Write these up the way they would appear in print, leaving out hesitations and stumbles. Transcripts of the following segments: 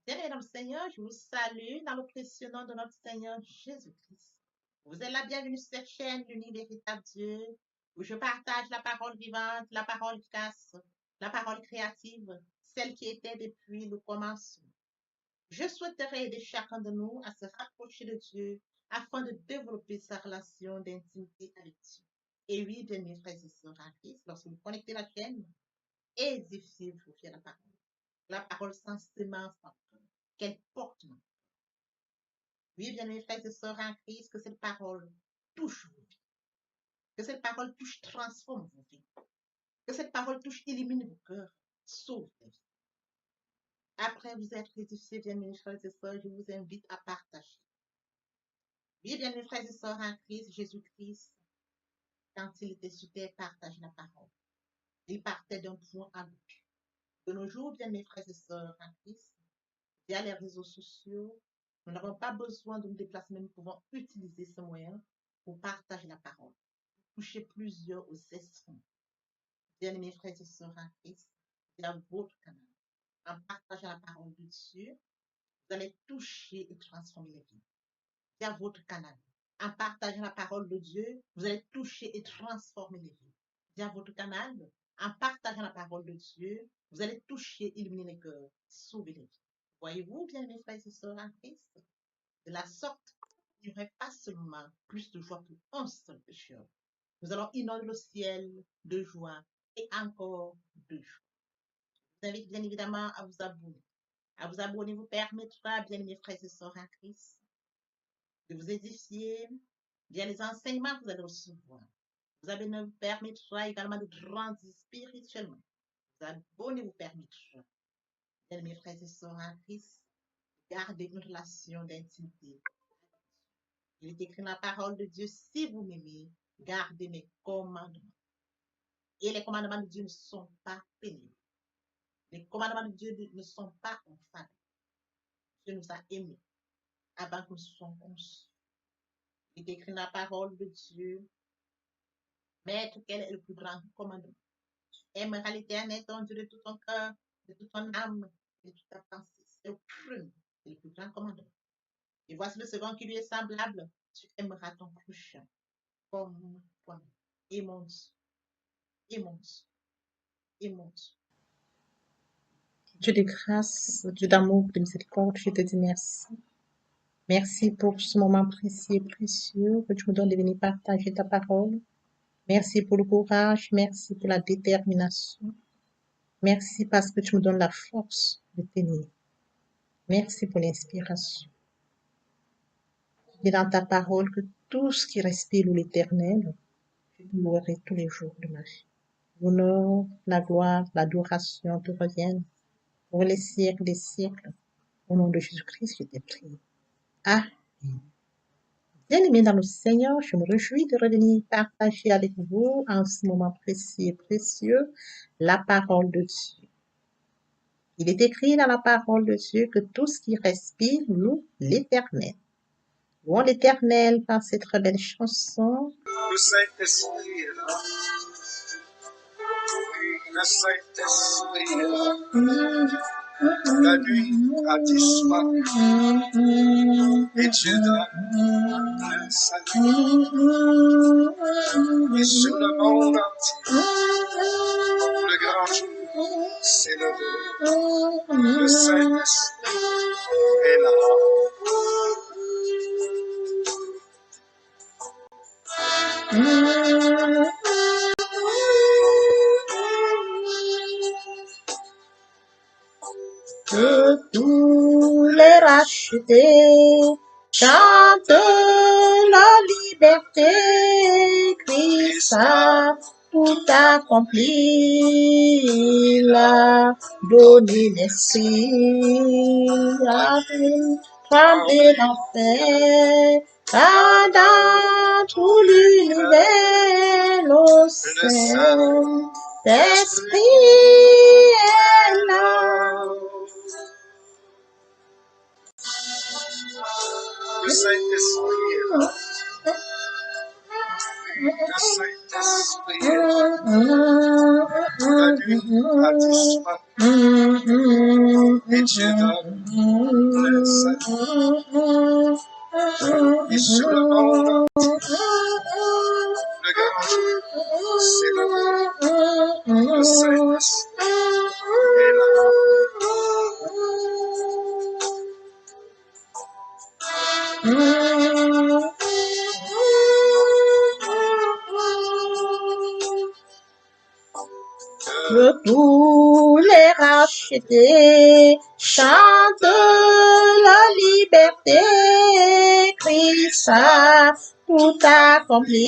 Bien-aimés dans le Seigneur, je vous salue dans le précieux nom de notre Seigneur Jésus-Christ. Vous êtes la bienvenue sur cette chaîne, l'unique véritable Dieu, où je partage la parole vivante, la parole efficace, la parole créative, celle qui était depuis le commencement. Je souhaiterais aider chacun de nous à se rapprocher de Dieu afin de développer sa relation d'intimité avec Dieu. Et oui, bien-aimés frères et sœurs en Christ, lorsque vous connectez la chaîne, édifiez-vous sur la parole. La parole sans semence en cœur, qu'elle porte. Oui, bien-aimés frères et sœurs en Christ, que cette parole touche vos vies, que cette parole touche, transforme vos vies, que cette parole touche, illumine vos cœurs, sauve les vies. Après vous être édifiés, bien-aimés frères et sœurs, je vous invite à partager. Oui, bien-aimés frères et sœurs en Christ, Jésus-Christ, quand il était sur terre, partage la parole. Il partait d'un point à l'autre. De nos jours, bien-aimés frères et sœurs en Christ, via les réseaux sociaux, nous n'avons pas besoin de nous déplacer, mais nous pouvons utiliser ce moyen pour partager la parole, toucher plusieurs aux esprits. Bien-aimés frères et sœurs en Christ, via votre canal, en partageant la parole de Dieu, vous allez toucher et transformer les vies. Via votre canal, en partageant la parole de Dieu, vous allez toucher et transformer les vies. Via votre canal, en partageant la parole de Dieu, vous allez toucher, illuminer les cœurs, sauver les vies. Voyez-vous, bien-aimés frères et sœurs en Christ, de la sorte, il n'y aurait pas seulement plus de joie pour un seul pécheur. Nous allons inonder le ciel de joie et encore de joie. Je vous invite bien évidemment à vous abonner. À vous abonner vous permettra, bien aimés frères et sœurs en Christ, de vous édifier via les enseignements que vous allez recevoir. Vous abonner vous permettra également de grandir spirituellement. Vous abonner vous permettra, bien aimés frères et sœurs en Christ, de garder une relation d'intimité. Il est écrit dans la parole de Dieu, si vous m'aimez, gardez mes commandements. Et les commandements de Dieu ne sont pas pénibles. Les commandements de Dieu ne sont pas infâmes. Dieu nous a aimés avant que nous soyons conçus. Il est écrit dans la parole de Dieu, Maître, quel est le plus grand commandement? Tu aimeras l'Éternel, ton Dieu, de tout ton cœur, de toute ton âme, et de toute ta pensée. C'est le premier, c'est le plus grand commandement. Et voici le second qui lui est semblable. Tu aimeras ton prochain comme toi-même. Et mon Dieu, et mon Dieu, et mon Dieu. Dieu de grâce, Dieu d'amour, de miséricorde, je te dis merci. Merci pour ce moment précieux et précieux que tu me donnes de venir partager ta parole. Merci pour le courage, merci pour la détermination. Merci parce que tu me donnes la force de tenir. Merci pour l'inspiration. Et dans ta parole que tout ce qui respire l'Éternel, je te louerai tous les jours de ma vie. L'honneur, la gloire, l'adoration te reviennent pour les siècles des siècles. Au nom de Jésus-Christ, je t'ai prié. Amen. Bien-aimés dans le Seigneur, je me réjouis de revenir partager avec vous en ce moment précieux et précieux la parole de Dieu. Il est écrit dans la parole de Dieu que tout ce qui respire loue l'Éternel. Louons l'Éternel par cette très belle chanson. Le Saint-Esprit est là. Le Saint-Esprit est là. La nuit a disparu et Dieu donne le salut. Et sur le monde entier, le grand jour s'est levé. Le Saint-Esprit est là. Que tous les rachetés chantent la liberté, Christ a tout accompli, il a donné l'esprit, a tremblé l'enfer, car dans tout l'univers, le Saint-Esprit est là. Le Saint-Esprit est là. Le Saint-Esprit est là. La nuit a disparu Et Dieu donne plein salut. Et sur le monde, le grand jour, c'est l'amour. Le Saint-Esprit est Que tous les rachetés chantent la liberté. Christ a tout accompli.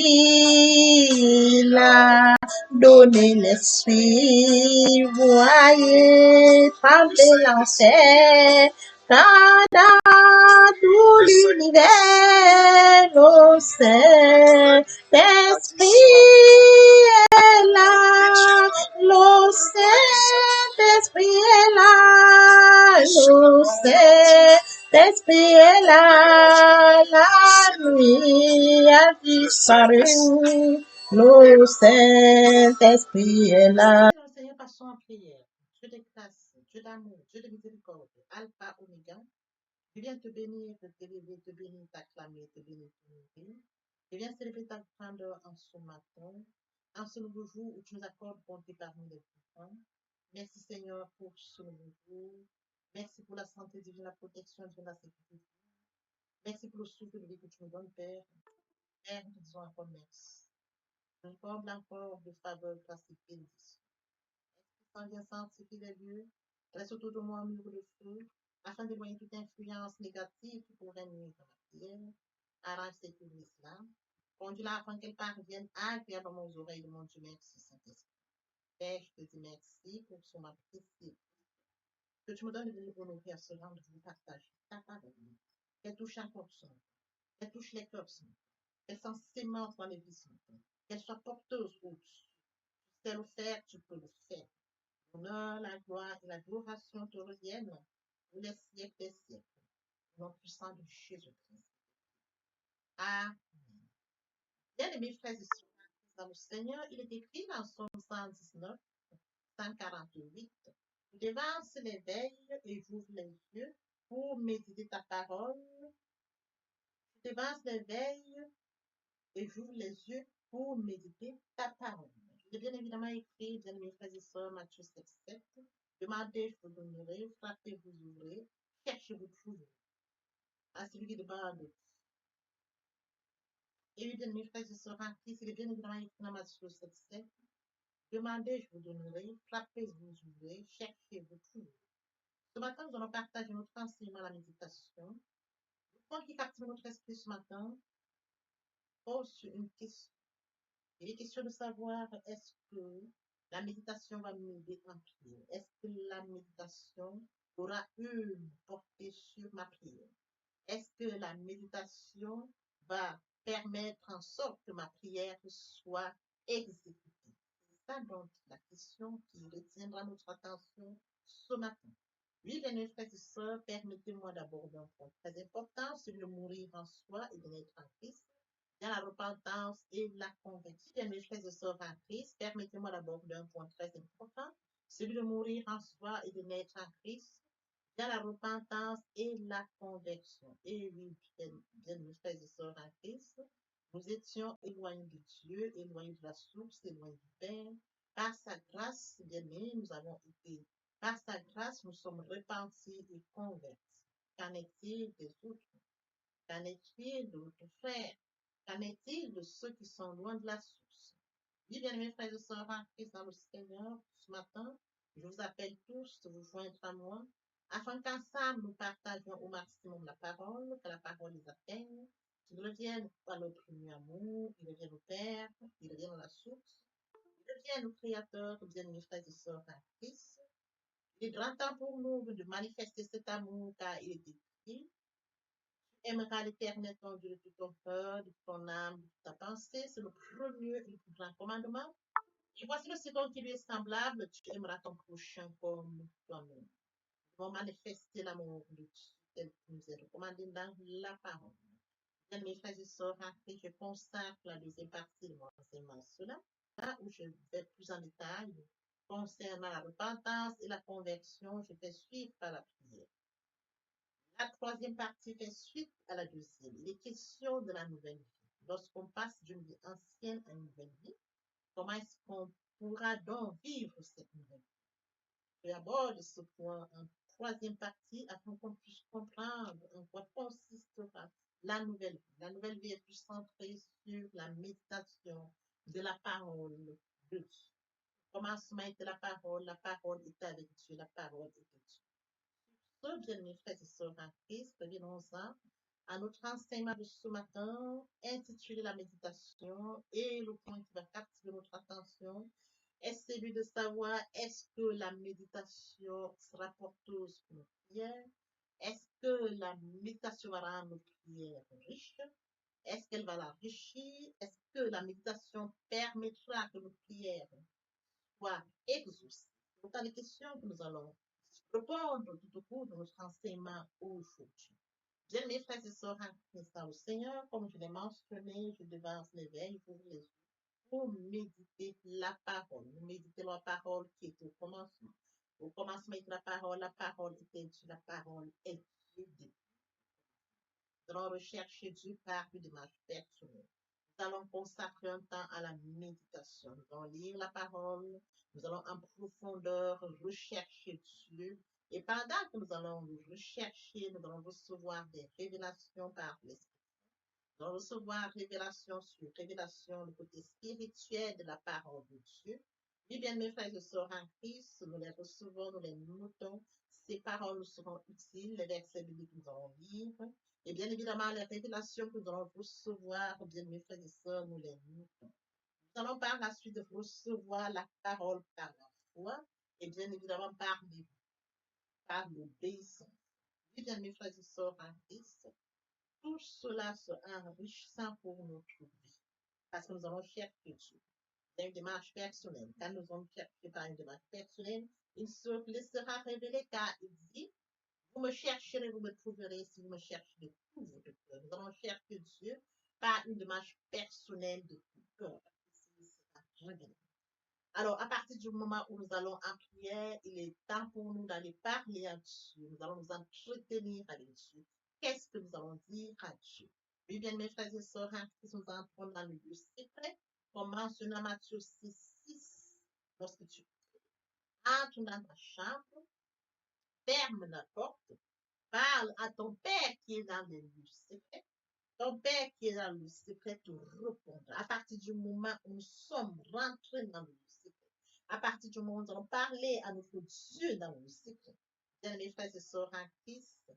Il a donné l'esprit. Voyez trembler l'enfer. Quand dans tout l'univers, le Saint-Esprit est là. Le Saint-Esprit est là. Le Saint-Esprit est là. La nuit a disparu. Le Saint-Esprit est là. Seigneur, passons en prière. Dieu de grâce, Dieu d'amour, Dieu de miséricorde, Alpha, Oméga. Je viens te bénir, te t'élever, te bénir, t'acclamer, te bénir, te nourrir. Je viens célébrer ta grandeur en ce matin, en ce nouveau jour où tu nous accordes bonté parmi les enfants. Merci Seigneur pour ce nouveau jour. Merci pour la santé divine, la protection divine, la sécurité. Merci pour le souffle de vie que tu nous donnes, Père. Père, nous te disons encore merci. Nous accorde encore de faveur, grâce et bénédiction. Sans bien sanctifier les lieux, reste autour de moi un mur de feu, afin d'éloigner toute influence négative qui pourrait nuire à ma prière. Arrange cette église-là. Conduis-la afin qu'elle parvienne agréablement aux oreilles de mon Dieu. Merci, Saint-Esprit. Père, je te dis merci pour ce moment précieux. Que tu me donnes de honorer à ce rendez-vous partager ta parole. Qu'elle touche un corps son, qu'elle touche les cœurs son, qu'elle s'en sémente dans les vies son, qu'elle soit porteuse au-dessus. Tu sais le faire, tu peux le faire. L'honneur, la gloire et l'adoration te reviennent pour les siècles des siècles. Au nom puissant de Jésus-Christ. Amen. Bien-aimés frères et sœurs, dans le Seigneur, il est écrit dans Psaume 119, 148. Tu dévances les veilles et j'ouvre les yeux pour méditer ta parole. Tu dévances les veilles et j'ouvre les yeux pour méditer ta parole. Il est bien évidemment écrit, bien-aimés frères et sœurs, Matthieu 7, 7. Demandez, je vous donnerai, frappez, vous ouvrez, cherchez, vous trouverez. À celui qui demande. Et oui, bien-aimés frères et sœurs, en Christ, il est bien évidemment écrit dans Matthieu 7, 7. Demandez, je vous donnerai, frappez, vous ouvrez, cherchez, vous trouverez. Ce matin, nous allons partager notre enseignement à la méditation. Le point qui captive notre esprit ce matin pose une question. Il est question de savoir est-ce que la méditation va m'aider en prière? Est-ce que la méditation aura une portée sur ma prière? Est-ce que la méditation va permettre en sorte que ma prière soit exécutée? C'est ça donc la question qui retiendra notre attention ce matin. Oui, bien frères et sœurs, permettez-moi d'aborder un point très important, celui de mourir en soi et de naître en Christ, dans la repentance et la conversion. Bien mes frères et sœurs en Christ, permettez-moi d'aborder un point très important, celui de mourir en soi et de naître en Christ, dans la repentance et la conversion. Et oui, bien mes frères et sœurs en Christ, nous étions éloignés de Dieu, éloignés de la source, éloignés du Père. Par sa grâce, bien aimés, nous avons été par sa grâce, nous sommes repentis et convertis. Qu'en est-il des autres? Qu'en est-il de notre frère? Qu'en est-il de ceux qui sont loin de la source? Oui, bien mes frères et sœurs en Christ dans le Seigneur, ce matin, je vous appelle tous de vous joindre à moi, afin qu'ensemble nous partagions au maximum la parole, que la parole les atteigne, qu'ils reviennent à notre premier amour, qu'ils reviennent au Père, qu'ils reviennent à la source, qu'ils reviennent au Créateur, bien mes frères et sœurs en Christ. Il est grand temps pour nous de manifester cet amour car il est écrit. Tu aimeras l'Éternel ton Dieu de tout ton cœur, de ton âme, de toute ta pensée. C'est le premier et le plus grand commandement. Et voici le second qui lui est semblable. Tu aimeras ton prochain comme toi-même. Nous allons manifester l'amour de Dieu tel qu'il nous est recommandé dans la parole. Bien, mes frères et sœurs, après, je consacre la deuxième partie de mon enseignement à cela, là où je vais plus en détail Concernant la repentance et la conversion, je fais suivre par la prière. La troisième partie fait suite à la deuxième. Il est question de la nouvelle vie. Lorsqu'on passe d'une vie ancienne à une nouvelle vie, comment est-ce qu'on pourra donc vivre cette nouvelle vie? Je aborde ce point en troisième partie afin qu'on puisse comprendre en quoi consistera la nouvelle vie. La nouvelle vie est plus centrée sur la méditation de la parole de Dieu. Commencement était la parole était avec Dieu, la parole était Dieu. Ce, bien mes frères et sœurs en Christ, revenons-en à notre enseignement de ce matin, intitulé la méditation, et le point qui va captiver notre attention est celui de savoir est-ce que la méditation sera porteuse pour nos prières? Est-ce que la méditation va rendre nos prières riches? Est-ce qu'elle va l'enrichir? Est-ce que la méditation permettra que nos prières soient exaucées? C'est autant de questions que nous allons répondre tout au cours de notre enseignement aujourd'hui. Bien, mes frères et sœurs en Christ au Seigneur, comme je l'ai mentionné, je devance l'éveil, j'ouvre les yeux pour méditer la parole. Nous méditons la parole qui est au commencement. Au commencement est la parole était Dieu, la parole est Dieu. Nous allons rechercher Dieu par une démarche personnelle. Nous allons consacrer un temps à la méditation. Nous allons lire la parole. Nous allons en profondeur rechercher Dieu. Et pendant que nous allons le rechercher, nous allons recevoir des révélations par l'Esprit. Nous allons recevoir révélation sur révélation, le côté spirituel de la parole de Dieu. Oui, bien, mes frères et sœurs en Christ, nous les recevons, nous les notons. Ces paroles nous seront utiles, les versets bibliques que nous allons lire. Et bien évidemment, les révélations que nous allons recevoir, bien, mes frères et sœurs, nous les notons. Nous allons par la suite recevoir la parole par la foi et bien évidemment par l'obéissance. Oui, bien, mes frères et sœurs en Christ, tout cela se enrichissant pour notre vie. Parce que nous allons chercher Dieu. C'est une démarche personnelle. Quand nous allons chercher par une démarche personnelle, il se laissera révéler car il dit, vous me chercherez, vous me trouverez si vous me cherchez de tout votre cœur. Nous allons chercher Dieu par une démarche personnelle de tout cœur. Alors, à partir du moment où nous allons en prière, il est temps pour nous d'aller parler à Dieu. Nous allons nous entretenir avec Dieu. Qu'est-ce que nous allons dire à Dieu? Oui, bien, mes frères et sœurs, en Christ, nous entrons dans le lieu secret, comme mentionné dans Matthieu 6, lorsque tu entres dans ta chambre, ferme la porte, parle à ton Père qui est dans le lieu secret. Ton Père qui est dans le secret te répondra. À partir du moment où nous sommes rentrés dans le secret, à partir du moment où nous allons parler à notre Dieu dans le secret, bien mes frères et sœurs en Christ,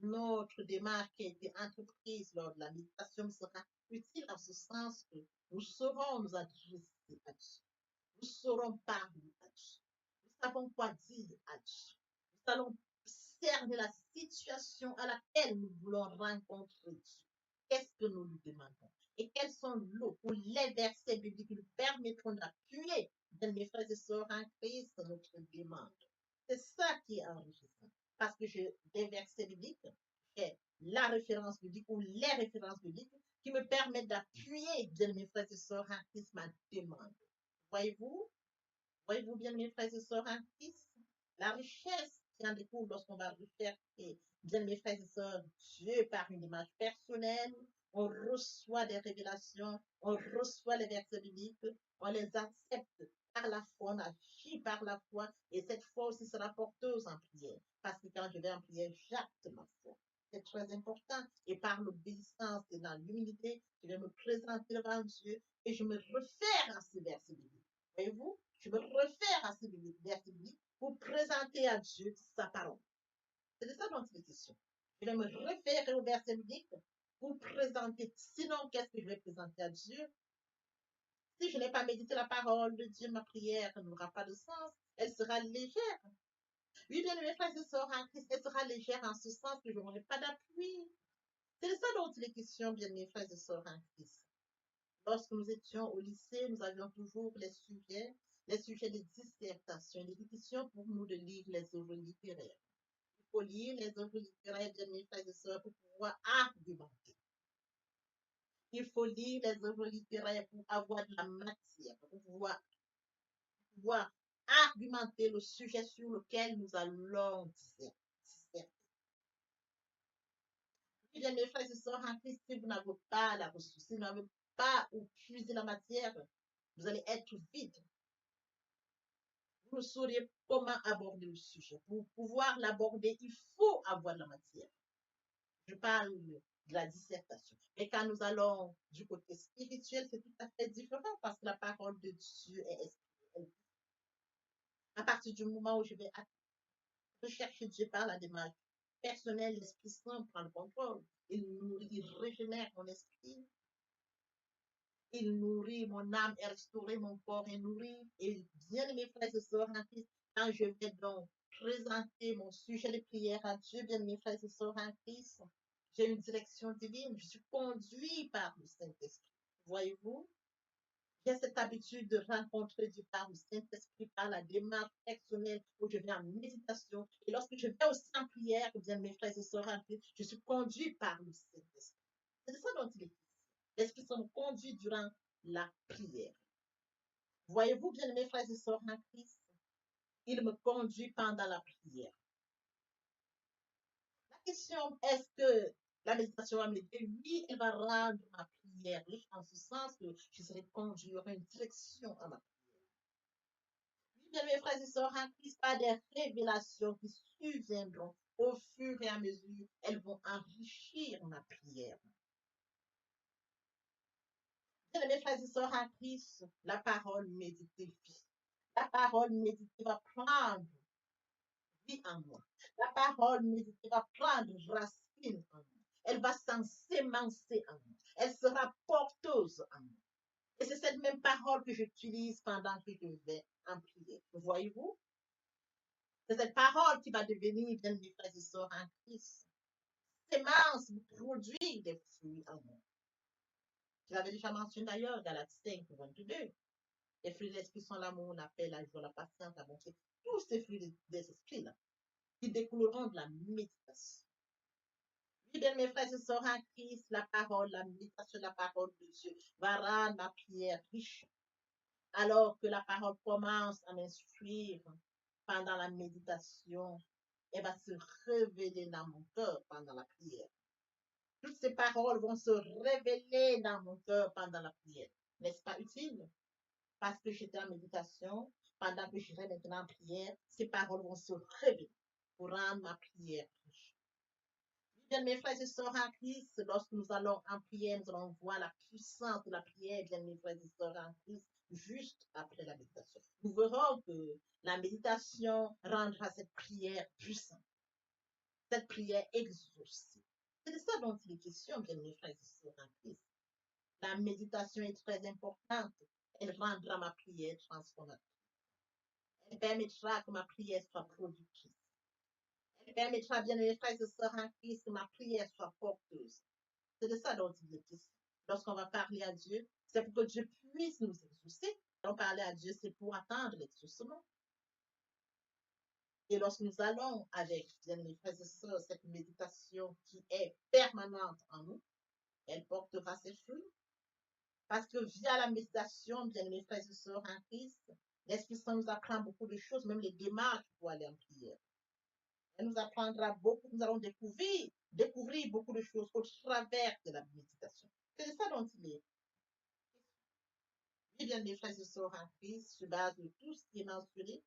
notre démarche qui a été entreprise lors de la méditation sera utile en ce sens que nous saurons nous adresser à Dieu. Nous saurons parler à Dieu. Nous savons quoi dire à Dieu. Nous allons cerner la situation à laquelle nous voulons rencontrer Dieu. Qu'est-ce que nous lui demandons? Et quels sont l'eau ou les versets bibliques qui nous permettront d'appuyer dans mes frères et sœurs en Christ notre demande? C'est ça qui est enrichissant. Parce que j'ai des versets bibliques, j'ai la référence biblique ou les références bibliques qui me permettent d'appuyer dans mes frères et sœurs en Christ ma demande. Voyez-vous? Voyez-vous bien, mes frères et sœurs en Christ, la richesse qui en découle lorsqu'on va rechercher, bien, mes frères et sœurs, Dieu par une démarche personnelle, on reçoit des révélations, on reçoit les versets bibliques, on les accepte par la foi, on agit par la foi, et cette foi aussi sera porteuse en prière. Parce que quand je vais en prière, j'acte ma foi. C'est très important. Et par l'obéissance et dans l'humilité, je vais me présenter devant Dieu et je me réfère à ces versets bibliques. Voyez-vous, je me réfère à ces versets bibliques pour présenter à Dieu sa parole. C'est de ça dont il est question. Je vais me référer au verset biblique pour présenter. Sinon, qu'est-ce que je vais présenter à Dieu? Si je n'ai pas médité la parole de Dieu, ma prière n'aura pas de sens. Elle sera légère. Oui, bien, mes frères et sœurs en Christ, elle sera légère en ce sens que je n'aurai pas d'appui. C'est de ça dont il est question, bien, mes frères et sœurs en Christ. Lorsque nous étions au lycée, nous avions toujours les sujets de dissertation. Il était question pour nous de lire les œuvres littéraires. Il faut lire les œuvres littéraires de mes frères et sœurs pour pouvoir argumenter. Il faut lire les œuvres littéraires pour avoir de la matière, pour pouvoir argumenter le sujet sur lequel nous allons disserter. Bien, mes frères et sœurs en Christ, si vous n'avez pas la ressource, si vous n'avez pas où puiser la matière, vous allez être vide. Vous ne sauriez comment aborder le sujet. Pour pouvoir l'aborder, il faut avoir la matière. Je parle de la dissertation. Mais quand nous allons du côté spirituel, c'est tout à fait différent parce que la parole de Dieu est espirituelle. À partir du moment où je vais rechercher Dieu par la démarche personnelle, l'Esprit Saint prend le contrôle. Il régénère mon esprit. Il nourrit mon âme est restaurée, mon corps est nourri. Et bien mes frères et sœurs en Christ, quand je vais donc présenter mon sujet de prière à Dieu, bien mes frères et sœurs en Christ, j'ai une direction divine, je suis conduit par le Saint-Esprit. Voyez-vous, j'ai cette habitude de rencontrer Dieu par le Saint-Esprit, par la démarche personnelle où je vais en méditation. Et lorsque je vais aussi en prière, bien mes frères et sœurs en Christ, je suis conduit par le Saint-Esprit. C'est ça dont il est. L'Esprit Saint me conduit durant la prière. Voyez-vous, bien mes frères et sœurs en Christ, il me conduit pendant la prière. La question, est-ce que la méditation va m'aider? Oui, elle va rendre ma prière riche en ce sens que je serai conduit, il y aura une direction à ma prière. Oui, bien mes frères et sœurs en Christ, pas des révélations qui surviendront au fur et à mesure, elles vont enrichir ma prière. Bien mes frères et sœurs en Christ, la parole méditée, la parole méditée va prendre vie en moi. La parole méditée va prendre racine en moi. Elle va s'ensemencer en moi. Elle sera porteuse en moi. Et c'est cette même parole que j'utilise pendant que je vais en prier. Voyez-vous? C'est cette parole qui va devenir, bien mes frères et sœurs en Christ, sémence, produire des fruits en moi. Je l'avais déjà mentionné d'ailleurs, Galates 5, 22. Les fruits de l'esprit sont l'amour, la paix, la joie, la patience, la bonté. Tous ces fruits des esprits-là, qui découleront de la méditation. Oui, bien, mes frères et sœurs en Christ, la parole, la méditation de la parole de Dieu va rendre ma prière riche. Alors que la parole commence à m'instruire pendant la méditation, elle va se révéler dans mon cœur pendant la prière. Toutes ces paroles vont se révéler dans mon cœur pendant la prière. N'est-ce pas utile? Parce que j'étais en méditation, pendant que j'irai maintenant en prière, ces paroles vont se révéler pour rendre ma prière riche. Bien, mes frères et sœurs en Christ, lorsque nous allons en prière, nous allons voir la puissance de la prière, bien, mes frères et sœurs en Christ, juste après la méditation. Nous verrons que la méditation rendra cette prière puissante, cette prière exaucée. C'est de ça dont il est question, bien, mes frères et sœurs en Christ. La méditation est très importante. Elle rendra ma prière transformatrice. Elle permettra que ma prière soit productive. Elle permettra, bien, mes frères et sœurs en Christ, que ma prière soit porteuse. C'est de ça dont il est question. Lorsqu'on va parler à Dieu, c'est pour que Dieu puisse nous exaucer. Quand on parle à Dieu, c'est pour attendre l'exaucement. Et lorsque nous allons avec, bien mes frères et sœurs, cette méditation qui est permanente en nous, elle portera ses fruits. Parce que via la méditation, bien mes frères et sœurs en Christ, l'Esprit Saint nous apprend beaucoup de choses, même les démarches pour aller en prière. Elle nous apprendra beaucoup, nous allons découvrir beaucoup de choses au travers de la méditation. C'est de ça dont il est. Oui, bien, mes frères et sœurs en Christ, sur base de tout ce qui est mentionné,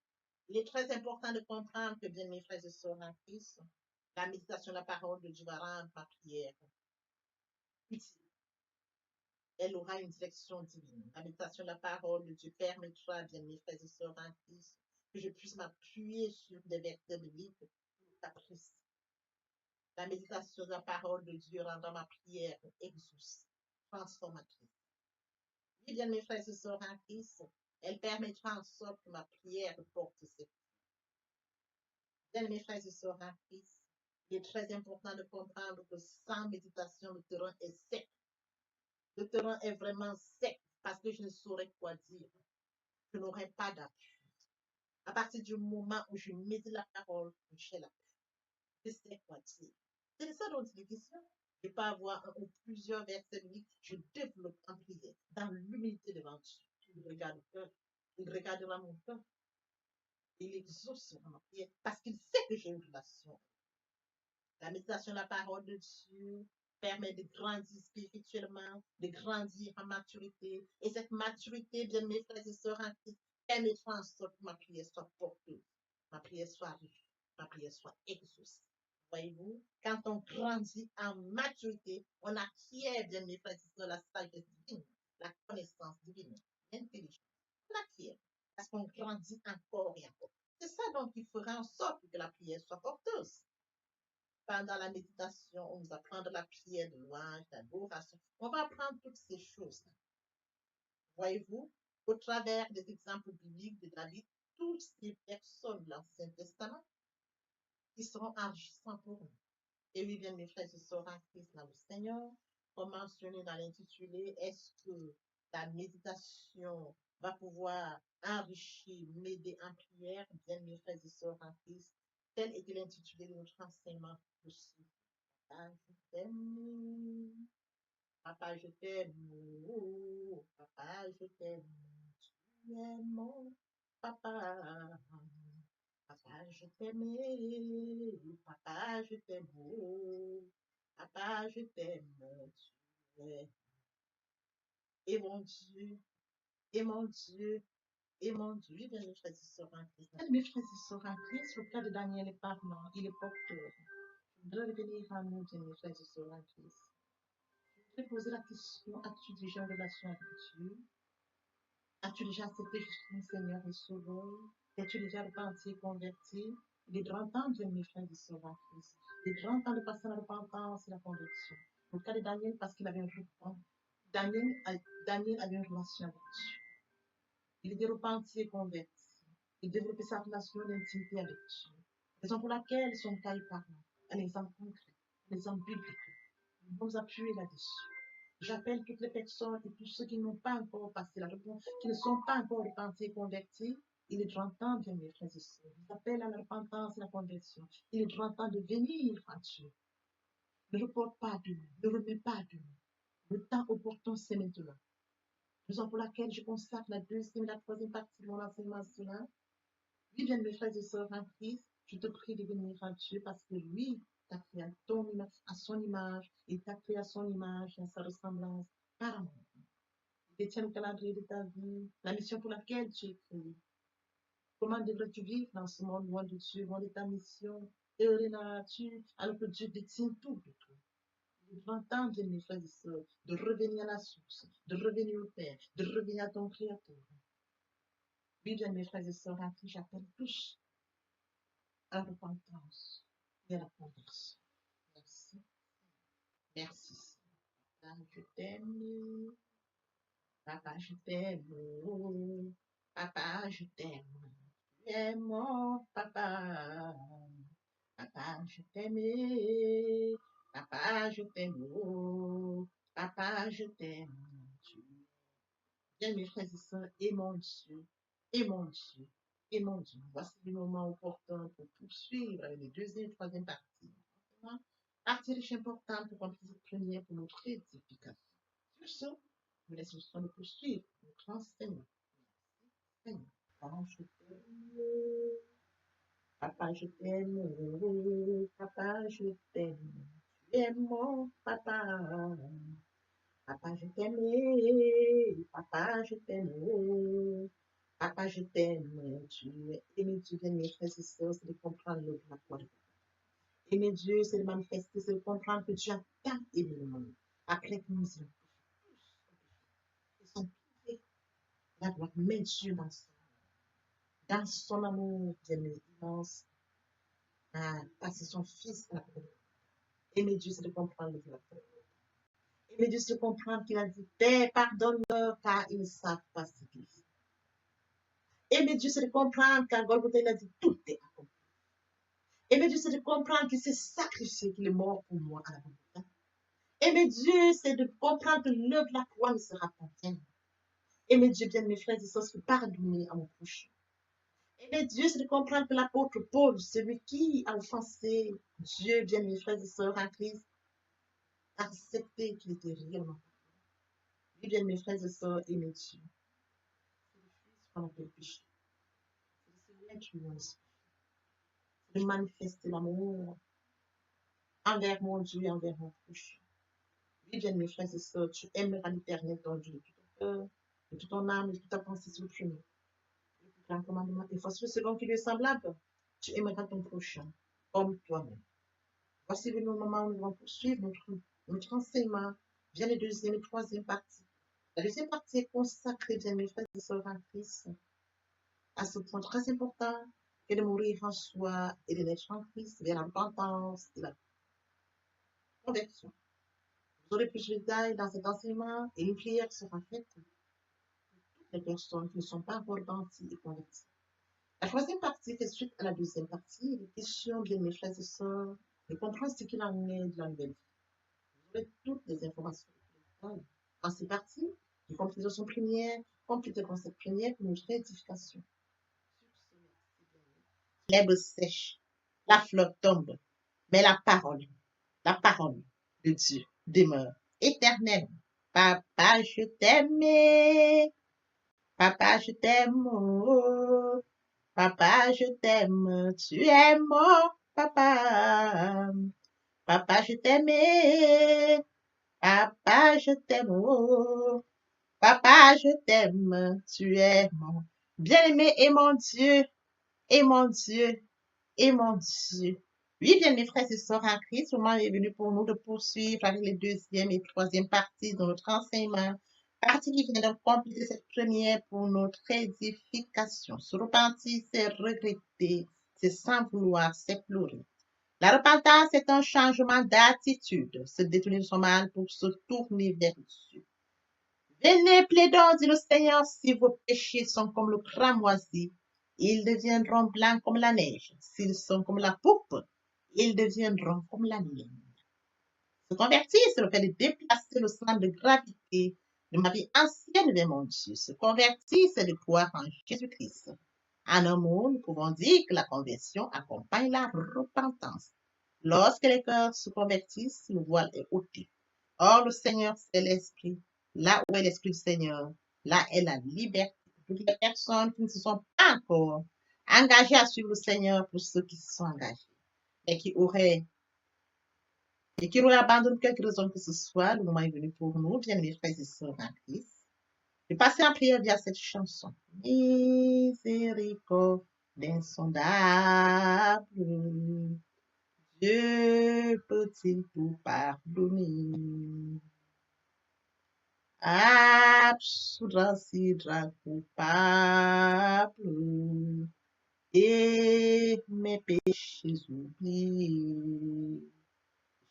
il est très important de comprendre que, bien, mes frères et sœurs en Christ, la méditation de la parole de Dieu va rendre ma prière utile. Elle aura une direction divine. La méditation de la parole de Dieu permettra, bien, mes frères et sœurs en Christ, que je puisse m'appuyer sur des versets bibliques caprices. La méditation de la parole de Dieu rendra ma prière exaucée, transformatrice. Oui, bien, mes frères et sœurs en Christ, elle permettra en sorte que ma prière porte ses fruits. Bien, mes frères et sœurs en Christ, il est très important de comprendre que sans méditation, le terrain est sec. Le terrain est vraiment sec parce que je ne saurais quoi dire. Je n'aurai pas d'appui. À partir du moment où je médite la parole, j'ai l'appui. Je sais quoi dire. C'est de ça dont il est question. Je peux avoir un ou plusieurs versets bibliques, je développe en prière, dans l'humilité devant Dieu. Il regarde le cœur. Il regardera mon cœur. Il exauce ma prière parce qu'il sait que j'ai une relation. La méditation de la parole de Dieu permet de grandir spirituellement, de grandir en maturité. Et cette maturité, bien mes frères et sœurs en Christ, permettra en sorte que ma prière soit porteuse, ma prière soit riche, ma prière soit exaucée. Voyez-vous, quand on grandit en maturité, on acquiert, bien mes frères et sœurs, la sagesse divine, la connaissance divine, l'intelligence. On acquiert parce qu'on grandit encore et encore. C'est ça donc qui fera en sorte que la prière soit porteuse. Pendant la méditation, on nous apprend de la prière, de louange, d'adoration. On va apprendre toutes ces choses. Voyez-vous, au travers des exemples bibliques de David, toutes ces personnes de l'Ancien Testament qui seront enrichissants pour nous. Et oui, bien mes frères et sœurs en Christ dans le Seigneur, comme mentionné dans l'intitulé, est-ce que la méditation va pouvoir enrichir, m'aider en prière, bien mes frères et sœurs en Christ, tel était l'intitulé de notre enseignement aussi. Papa, je t'aime. Papa, je t'aime. Oh, papa, je t'aime. Tu es mon papa. Papa, je t'aime. Papa, je t'aime. Oh, papa, je t'aime. Tu es. Et mon Dieu, et mon Dieu, et mon Dieu, bien mes frères et sœurs en Christ. Mes frères et sœurs en Christ, le cas de Daniel est parlant, il est porteur. Je voudrais revenir à nous, bien mes frères et sœurs en Christ. Je vais poser la question, as-tu déjà une relation avec Dieu? As-tu déjà accepté Jésus comme Seigneur et Sauveur? Es-tu déjà repenti et converti? Il est grand temps, bien mes frères et sœurs en Christ. Il est grand temps de passer la repentance et la conversion. Dans le cas de Daniel, parce qu'il avait un repent. Daniel avait une relation avec Dieu. Il était repenti et converti. Il développait sa relation d'intimité avec Dieu. Raison pour laquelle son cas est parlant. Un exemple concret, un exemple biblique. Nous nous appuyer là-dessus. J'appelle toutes les personnes et tous ceux qui n'ont pas encore passé la repentance, qui ne sont pas encore repentis et convertis. Il est grand temps, bien mes frères et sœurs. J'appelle à la repentance et la conversion. Il est grand temps de venir à Dieu. Ne reporte pas demain, ne remets pas demain. Le temps opportun, c'est maintenant. Raison pour laquelle je consacre la deuxième et la troisième partie de mon enseignement à cela. Oui, bien mes frères et sœurs en Christ, je te prie de venir à Dieu parce que lui t'a créé à son image, il t'a créé à son image et à sa ressemblance par amour. Il détient le calendrier de ta vie, la mission pour laquelle tu es créé. Comment devrais-tu vivre dans ce monde loin de Dieu, loin de ta mission, heureux dans la nature, alors que Dieu détient tout de tout. Il est grand temps, bien mes frères et sœurs, de revenir à la source, de revenir au Père, de revenir à ton Créateur. Oui, bien mes frères et sœurs, à qui j'appelle tous à la repentance et à la conversion. Merci. Merci. Papa, je t'aime. Papa, je t'aime. Oh, papa, je t'aime. Tu es mon papa. Papa, je t'aime. Papa, je t'aime. Oh, papa, je t'aime. Bien, mes frères et sœurs, et mon Dieu, et mon Dieu, et mon Dieu. Voici le moment opportun pour poursuivre les deuxième et troisième parties. Partie riche importante pour qu'on puisse prier pour notre édification. Sur ce, nous laissons le temps de poursuivre notre enseignement. Merci, Seigneur. Papa, je t'aime. Papa, je t'aime. Tu es mon papa. Papa, je t'aime. Papa, je t'aime. Papa, je t'aime. Tu es aimé, tu viens, mes frères et sœurs, c'est de comprendre le la foi. Aimer Dieu, c'est de manifester, c'est de comprendre que Dieu a tant aimé le monde. Après que nous sommes tous, ils sont privés la gloire, mais Dieu dans son amour, bien immense, a passé son Fils à la croix. Aimer Dieu, c'est de comprendre le la foi. Aimer Dieu, c'est de comprendre qu'il a dit, Père, pardonne-leur, car ils ne savent pas ce qu'ils font. Aimer Dieu, c'est de comprendre qu'à Golgotha, il a dit, tout est accompli. Aimer Dieu, c'est de comprendre qu'il s'est sacrifié, qu'il est mort pour moi à la Golgotha. Aimer Dieu, c'est de comprendre que l'œuvre de la croix ne sera pas vaine. Aimer Dieu, bien mes frères et sœurs, c'est pardonner à mon prochain. Aimer Dieu, c'est de comprendre que l'apôtre Paul, celui qui a offensé Dieu, bien mes frères et sœurs en Christ, a accepté qu'il était réellement. Oui, bien mes frères et sœurs, aimer Dieu. C'est le Fils qu'on appelle péché. être une de manifester l'amour envers mon Dieu et envers mon prochain. Oui, bien mes frères et sœurs, tu aimeras l'Éternel ton Dieu de tout ton cœur, de toute ton âme, de toute ta pensée sur le chemin. Le plus grand commandement est force selon qu'il est semblable. Tu aimeras ton prochain comme toi-même. Voici le moment où nous allons poursuivre notre enseignement via les deuxième et troisième parties. La deuxième partie est consacrée, bien mes frères et sœurs en Christ, à ce point très important que de mourir en soi et de naître en Christ vers la repentance et la conversion. Vous aurez plus de détails dans cet enseignement et une prière sera faite pour toutes les personnes qui ne sont pas encore repenties et converties. La troisième partie fait suite à la deuxième partie. Les questions, bien mes frères et sœurs, de comprendre ce qu'il en est de la nouvelle vie. Vous aurez toutes les informations dans ces parties, qui complètent son première, compléteront cette première pour notre édification. L'herbe sèche, la fleur tombe, mais la parole de Dieu demeure éternelle. Papa, je t'aime. Papa, je t'aime. Oh. Papa, je t'aime. Tu es mon papa. Papa, je t'aime. Papa, je t'aime. Oh. Papa, je t'aime. Tu es mon bien-aimé et mon Dieu. Et mon Dieu. Et mon Dieu. Oui, bien, mes frères et sœurs en Christ, le moment est venu pour nous de poursuivre avec les deuxième et troisième parties de notre enseignement. Partie qui vient de compléter cette première pour notre édification. Se repentir, c'est regretter, c'est sans vouloir, c'est pleurer. La repentance est un changement d'attitude, se détourner de son mal pour se tourner vers Dieu. Venez, plaidons, dit le Seigneur, si vos péchés sont comme le cramoisi, ils deviendront blancs comme la neige. S'ils sont comme la pourpre, ils deviendront comme la laine. Se convertir, c'est le fait de déplacer le centre de gravité de ma vie ancienne vers mon Dieu. Se convertir, c'est de croire en Jésus-Christ. En un mot, nous pouvons dire que la conversion accompagne la repentance. Lorsque les cœurs se convertissent, le voile est ôté. Or, le Seigneur, c'est l'Esprit. Là où est l'Esprit du Seigneur, là est la liberté. Toutes les personnes qui ne se sont pas encore engagées à suivre le Seigneur, pour ceux qui se sont engagés et qui auraient abandonné quelque raison que ce soit, le moment est venu pour nous, bien mes frères et sœurs en Christ, de passer en prière via cette chanson. Miséricorde insondable, Dieu peut-il tout pardonner? Absoudre si coupable et mes péchés oubliés.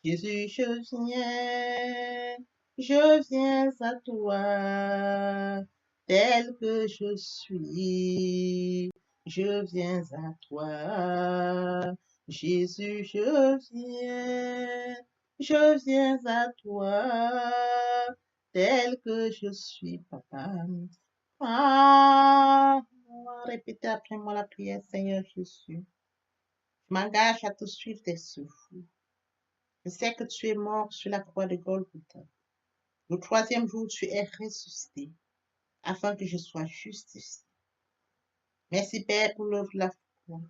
Jésus, je viens à toi, tel que je suis. Je viens à toi, Jésus, je viens à toi, tel que je suis, papa. Ah, répétez après moi la prière, Seigneur Jésus. Je m'engage à te suivre tes souffles. Je sais que tu es mort sur la croix de Golgotha. Le troisième jour, tu es ressuscité, afin que je sois justifié. Merci, Père, pour l'œuvre de la foi.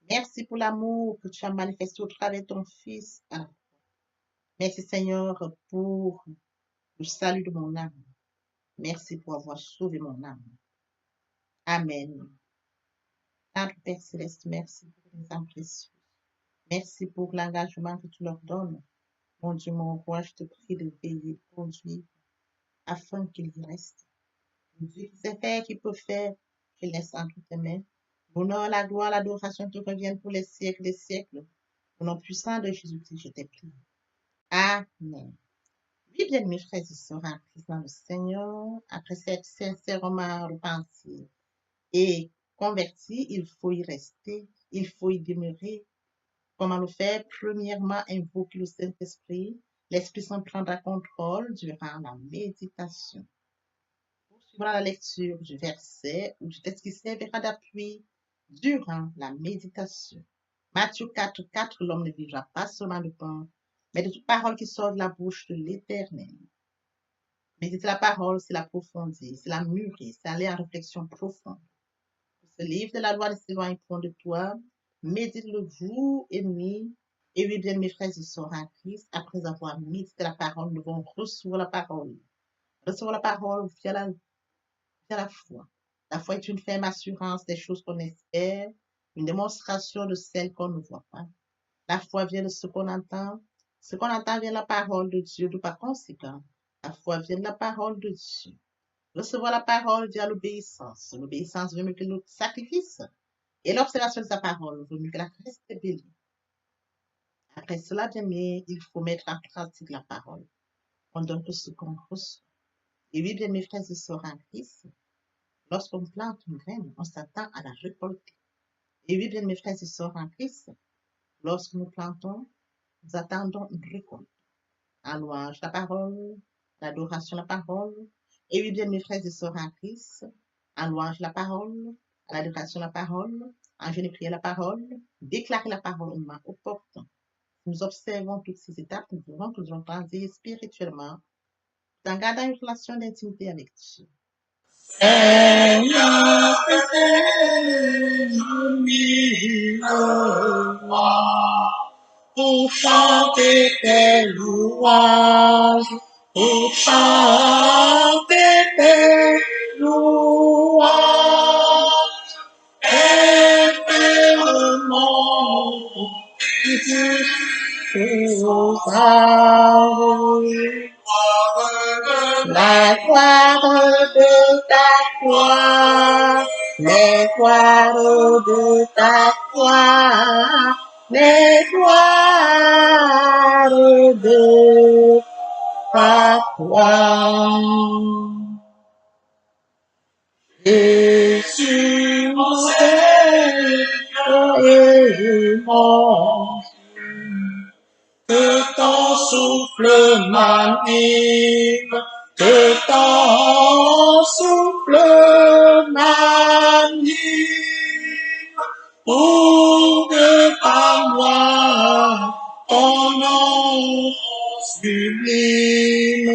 Merci pour l'amour que tu as manifesté au travers de ton Fils. Merci, Seigneur, pour le salut de mon âme. Merci pour avoir sauvé mon âme. Amen. Notre Père Céleste, merci pour les âmes précieuses. Merci pour l'engagement que tu leur donnes. Mon Dieu, mon roi, je te prie de veiller, de conduire, afin qu'ils y restent. Dieu qui sait faire, qui peut faire, je laisse entre tes mains. L'honneur, la gloire, l'adoration te reviennent pour les siècles des siècles. Au nom puissant de Jésus-Christ, je t'ai prié. Amen. Oui, bien, mes frères et sœurs en Christ dans le Seigneur, après cette sincèrement repentie et converti, il faut y rester, il faut y demeurer. Comment le faire? Premièrement, invoquer le Saint-Esprit. L'Esprit Saint prendra contrôle durant la méditation. Poursuivra la lecture du verset ou du texte qui servira d'appui durant la méditation. Matthieu 4:4, l'homme ne vivra pas seulement de pain, mais de toute parole qui sort de la bouche de l'Éternel. Méditer la parole, c'est l'approfondir, c'est la mûrir, c'est aller en réflexion profonde. Ce livre de la loi ne s'éloigne point de toi. Médite-le jour et nuit. Et oui, bien, mes frères et sœurs en Christ, après avoir médité la parole, nous devons recevoir la parole. Recevoir la parole via la foi. La foi est une ferme assurance des choses qu'on espère, une démonstration de celles qu'on ne voit pas. La foi vient de ce qu'on entend. Ce qu'on entend vient de la parole de Dieu, de par conséquent. La foi vient de la parole de Dieu. Recevoir la parole via l'obéissance. L'obéissance veut mieux que le sacrifice. Et l'observation de sa parole vaut mieux que la rébellion. Après cela, bien aimé, il faut mettre en pratique la parole. On donne tout ce qu'on reçoit. Et oui, bien mes frères et sœurs en Christ, lorsqu'on plante une graine, on s'attend à la récolter. Et oui, bien mes frères et sœurs en Christ, lorsque nous plantons, nous attendons une récolte. En louange la parole, l'adoration la parole. Et oui, bien mes frères et sœurs en Christ, en louange la parole, à l'adoration la parole, en jeûne et prière la parole, déclarer la parole au moment opportun. Nous observons toutes ces étapes, nous pouvons que nous allons grandir spirituellement en gardant une relation d'intimité avec Dieu. Seigneur, pour chanter tes louanges, pour chanter tes louanges, éternellement, la gloire de ta gloire, les gloires de ta gloire, les gloires de ta gloire. Jésus, mon Seigneur et mon que ton souffle m'anime, que ton souffle m'anime, pour que par moi ton nom sublime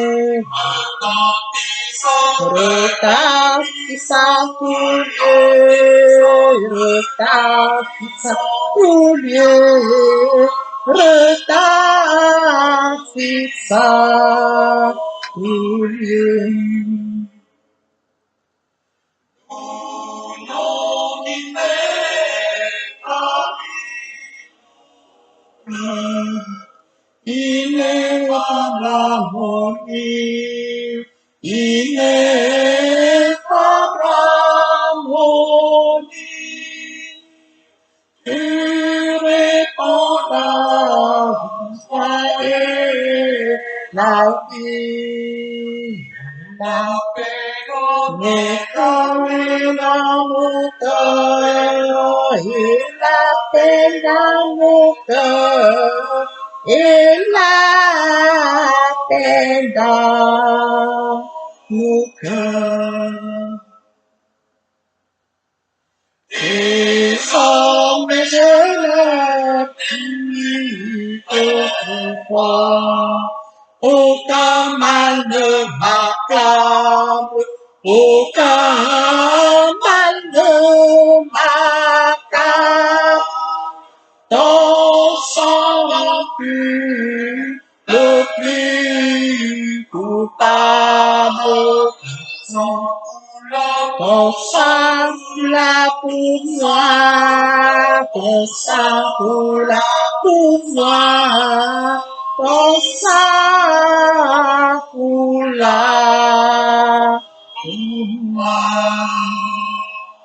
retentissant pour Dieu, retentissant pour Dieu, retentissant pour Dieu. Au nom qui fait il est harmonie, il est harmonie. Tu répondras, et la vie, la paix, mais comme dans mon cœur, et la paix dans mon cœur, et la paix dans mon cœur. Et comme je l'ai pu autrefois, aucun mal ne m'accable, aucun mal ne m'accable. Ton sang pur, le plus coupable, ton sang là pour moi, ton sang là pour moi, ton sang là pour moi.